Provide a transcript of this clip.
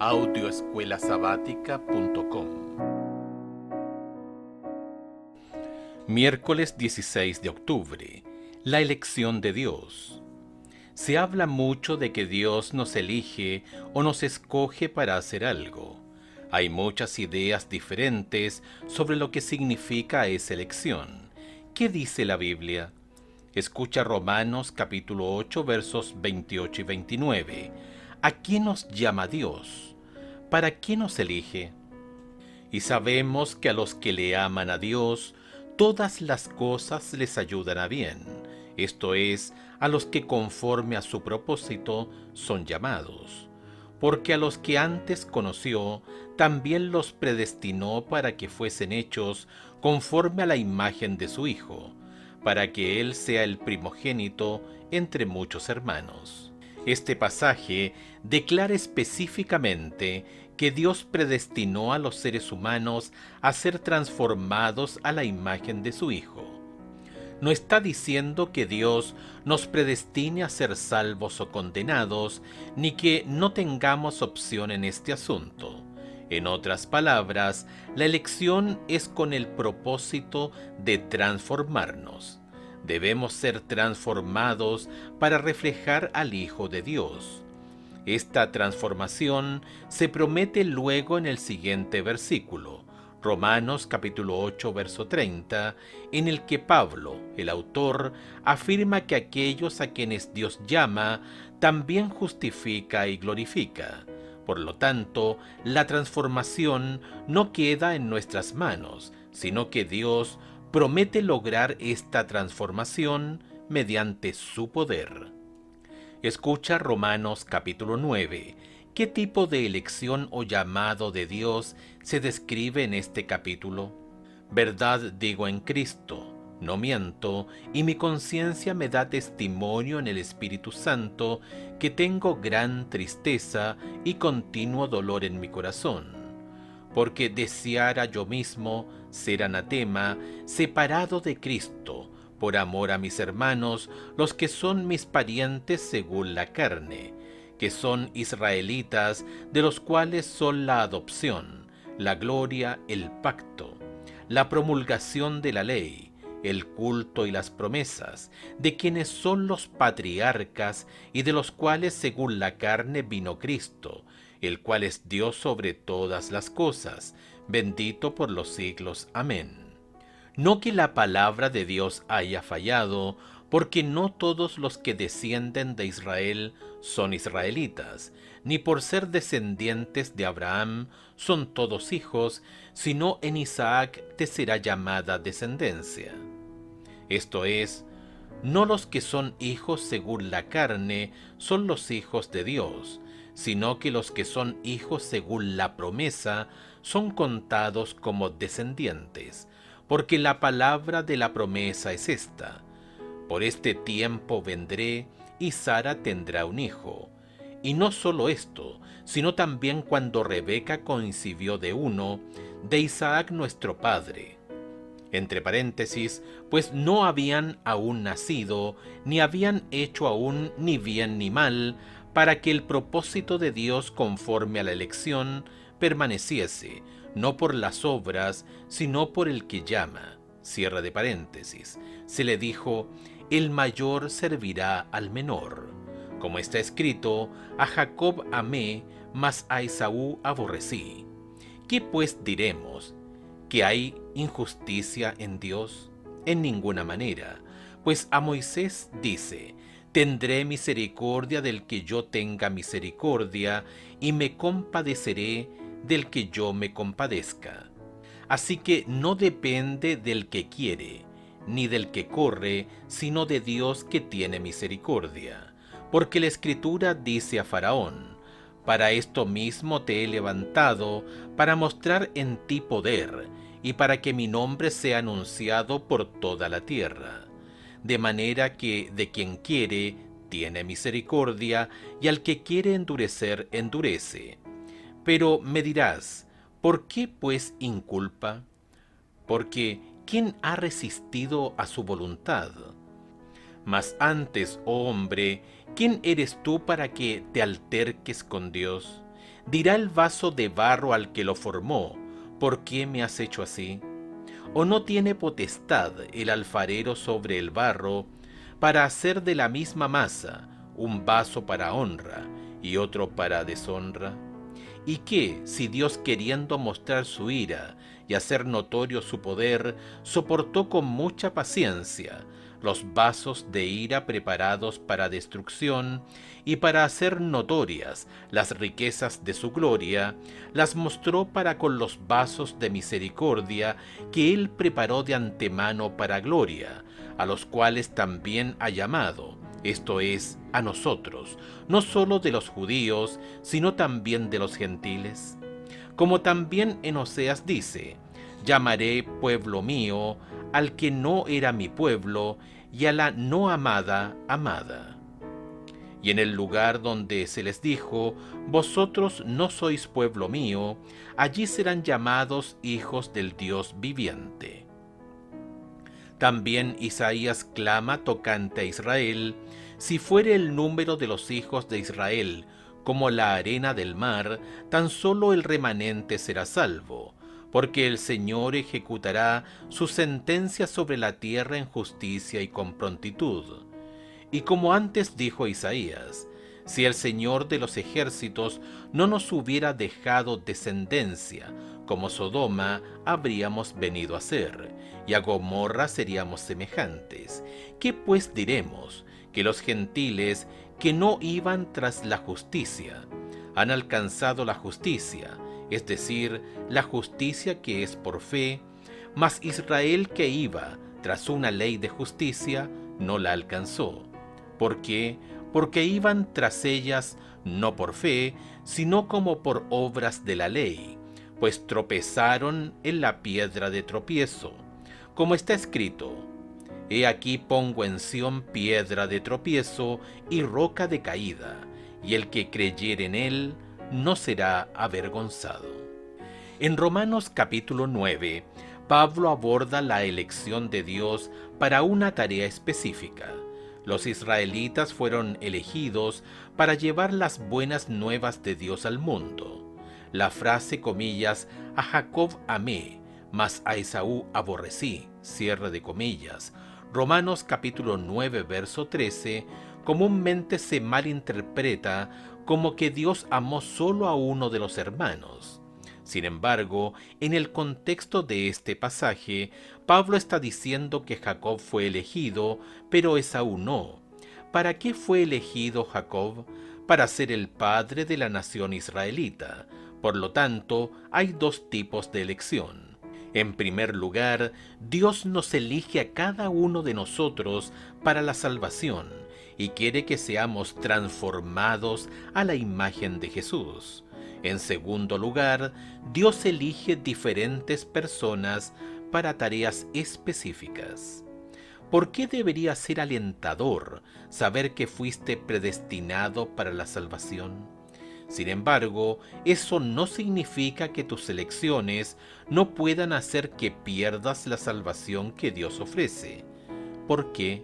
audioescuelasabática.com. Miércoles 16 de octubre. La elección de Dios. Se habla mucho de que Dios nos elige o nos escoge para hacer algo. Hay muchas ideas diferentes sobre lo que significa esa elección. ¿Qué dice la Biblia? Escucha Romanos capítulo 8 versos 28 y 29. ¿A quién nos llama Dios? ¿Para qué nos elige? Y sabemos que a los que le aman a Dios, todas las cosas les ayudan a bien, esto es, a los que conforme a su propósito son llamados. Porque a los que antes conoció, también los predestinó para que fuesen hechos conforme a la imagen de su Hijo, para que Él sea el primogénito entre muchos hermanos. Este pasaje declara específicamente que Dios predestinó a los seres humanos a ser transformados a la imagen de su Hijo. No está diciendo que Dios nos predestine a ser salvos o condenados, ni que no tengamos opción en este asunto. En otras palabras, la elección es con el propósito de transformarnos. Debemos ser transformados para reflejar al Hijo de Dios. Esta transformación se promete luego en el siguiente versículo, Romanos capítulo 8, verso 30, en el que Pablo, el autor, afirma que aquellos a quienes Dios llama, también justifica y glorifica. Por lo tanto, la transformación no queda en nuestras manos, sino que Dios promete lograr esta transformación mediante su poder. Escucha Romanos capítulo 9. ¿Qué tipo de elección o llamado de Dios se describe en este capítulo? Verdad digo en Cristo, no miento, y mi conciencia me da testimonio en el Espíritu Santo que tengo gran tristeza y continuo dolor en mi corazón. Porque deseara yo mismo ser anatema, separado de Cristo, por amor a mis hermanos, los que son mis parientes según la carne, que son israelitas, de los cuales son la adopción, la gloria, el pacto, la promulgación de la ley, el culto y las promesas, de quienes son los patriarcas y de los cuales según la carne vino Cristo, el cual es Dios sobre todas las cosas, bendito por los siglos. Amén. No que la palabra de Dios haya fallado, porque no todos los que descienden de Israel son israelitas, ni por ser descendientes de Abraham son todos hijos, sino en Isaac te será llamada descendencia. Esto es, no los que son hijos según la carne son los hijos de Dios, sino que los que son hijos según la promesa son contados como descendientes, porque la palabra de la promesa es esta: por este tiempo vendré y Sara tendrá un hijo. Y no solo esto, sino también cuando Rebeca concibió de uno, de Isaac nuestro padre. Entre paréntesis, pues no habían aún nacido, ni habían hecho aún ni bien ni mal, para que el propósito de Dios conforme a la elección permaneciese, no por las obras, sino por el que llama. Cierra de paréntesis. Se le dijo, el mayor servirá al menor. Como está escrito, a Jacob amé, mas a Esaú aborrecí. ¿Qué pues diremos? ¿Que hay injusticia en Dios? En ninguna manera, pues a Moisés dice, tendré misericordia del que yo tenga misericordia, y me compadeceré del que yo me compadezca. Así que no depende del que quiere, ni del que corre, sino de Dios que tiene misericordia. Porque la Escritura dice a Faraón, para esto mismo te he levantado, para mostrar en ti poder, y para que mi nombre sea anunciado por toda la tierra. De manera que de quien quiere, tiene misericordia, y al que quiere endurecer, endurece. Pero me dirás, ¿por qué pues inculpa? Porque ¿quién ha resistido a su voluntad? Mas antes, oh hombre, ¿quién eres tú para que te alterques con Dios? Dirá el vaso de barro al que lo formó: ¿por qué me has hecho así? ¿O no tiene potestad el alfarero sobre el barro para hacer de la misma masa un vaso para honra y otro para deshonra? ¿Y qué si Dios, queriendo mostrar su ira y hacer notorio su poder, soportó con mucha paciencia los vasos de ira preparados para destrucción, y para hacer notorias las riquezas de su gloria, las mostró para con los vasos de misericordia que él preparó de antemano para gloria, a los cuales también ha llamado, esto es, a nosotros, no solo de los judíos, sino también de los gentiles? Como también en Oseas dice: llamaré pueblo mío al que no era mi pueblo, y a la no amada, amada. Y en el lugar donde se les dijo: vosotros no sois pueblo mío, allí serán llamados hijos del Dios viviente. También Isaías clama tocante a Israel: si fuere el número de los hijos de Israel como la arena del mar, tan solo el remanente será salvo, porque el Señor ejecutará su sentencia sobre la tierra en justicia y con prontitud. Y como antes dijo Isaías: si el Señor de los ejércitos no nos hubiera dejado descendencia, como Sodoma habríamos venido a ser, y a Gomorra seríamos semejantes. ¿Qué pues diremos? Que los gentiles, que no iban tras la justicia, han alcanzado la justicia, es decir, la justicia que es por fe, mas Israel, que iba tras una ley de justicia, no la alcanzó. ¿Por qué? Porque iban tras ellas no por fe, sino como por obras de la ley, pues tropezaron en la piedra de tropiezo. Como está escrito: he aquí pongo en Sión piedra de tropiezo y roca de caída, y el que creyere en él no será avergonzado. En Romanos capítulo 9, Pablo aborda la elección de Dios para una tarea específica. Los israelitas fueron elegidos para llevar las buenas nuevas de Dios al mundo. La frase, comillas, a Jacob amé, mas a Esaú aborrecí, cierre de comillas, Romanos capítulo 9, verso 13, comúnmente se malinterpreta como que Dios amó solo a uno de los hermanos. Sin embargo, en el contexto de este pasaje, Pablo está diciendo que Jacob fue elegido, pero Esaú no. ¿Para qué fue elegido Jacob? Para ser el padre de la nación israelita. Por lo tanto, hay dos tipos de elección. En primer lugar, Dios nos elige a cada uno de nosotros para la salvación y quiere que seamos transformados a la imagen de Jesús. En segundo lugar, Dios elige diferentes personas para tareas específicas. ¿Por qué debería ser alentador saber que fuiste predestinado para la salvación? Sin embargo, eso no significa que tus elecciones no puedan hacer que pierdas la salvación que Dios ofrece. ¿Por qué?